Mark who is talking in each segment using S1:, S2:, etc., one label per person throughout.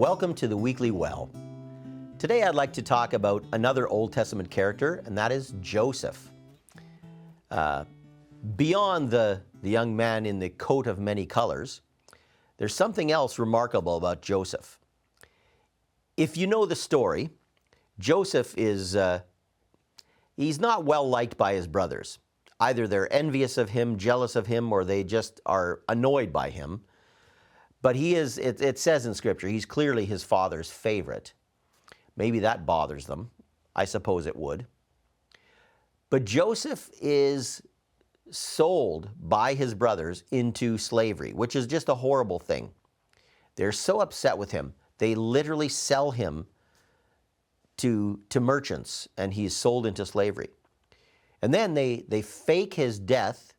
S1: Welcome to the Weekly Well. Today I'd like to talk about another Old Testament character, and that is Joseph. Beyond the young man in the coat of many colors, there's something else remarkable about Joseph. If you know the story, Joseph is he's not well liked by his brothers. Either they're envious of him, jealous of him, or they just are annoyed by him. But he is, it says in Scripture, he's clearly his father's favorite. Maybe that bothers them. I suppose it would. But Joseph is sold by his brothers into slavery, which is just a horrible thing. They're so upset with him, they literally sell him to merchants, and he's sold into slavery. And then they fake his death,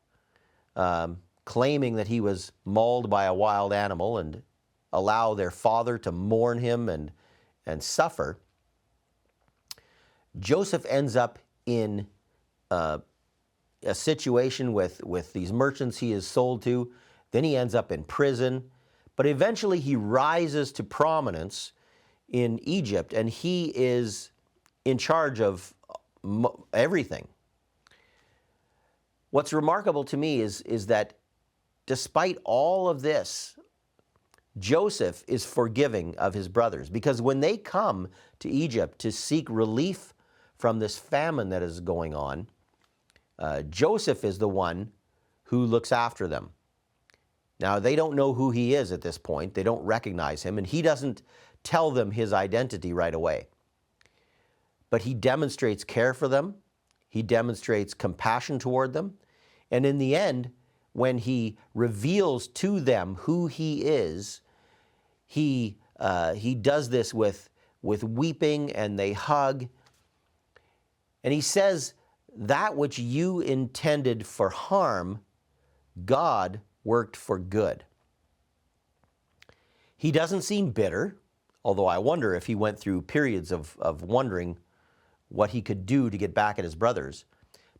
S1: claiming that he was mauled by a wild animal, and allow their father to mourn him and suffer. Joseph ends up in a situation with these merchants he is sold to. Then he ends up in prison. But eventually he rises to prominence in Egypt, and he is in charge of everything. What's remarkable to me is that despite all of this, Joseph is forgiving of his brothers, because when they come to Egypt to seek relief from this famine that is going on, Joseph is the one who looks after them. Now, they don't know who he is at this point. They don't recognize him, and he doesn't tell them his identity right away. But he demonstrates care for them. He demonstrates compassion toward them. And in the end, when he reveals to them who he is, he does this with weeping, and they hug. And he says, that which you intended for harm, God worked for good. He doesn't seem bitter, although I wonder if he went through periods of wondering what he could do to get back at his brothers.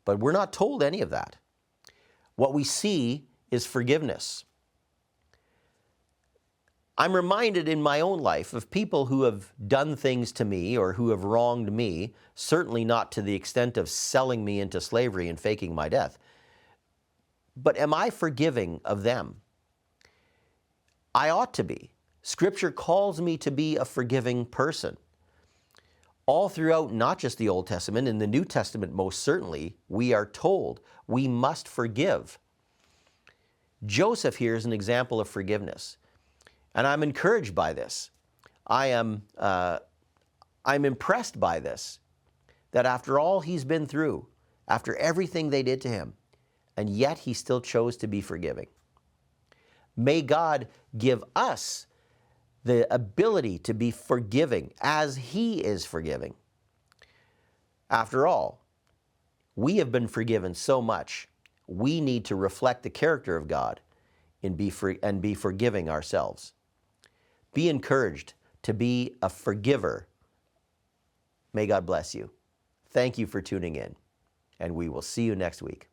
S1: But we're not told any of that. What we see is forgiveness. I'm reminded in my own life of people who have done things to me or who have wronged me, certainly not to the extent of selling me into slavery and faking my death. But am I forgiving of them? I ought to be. Scripture calls me to be a forgiving person. All throughout, not just the Old Testament, in the New Testament most certainly, we are told we must forgive. Joseph here is an example of forgiveness. And I'm encouraged by this. I'm impressed by this, that after all he's been through, after everything they did to him, and yet he still chose to be forgiving. May God give us the ability to be forgiving as he is forgiving. After all, we have been forgiven so much, we need to reflect the character of God and be forgiving ourselves. Be encouraged to be a forgiver. May God bless you. Thank you for tuning in, and we will see you next week.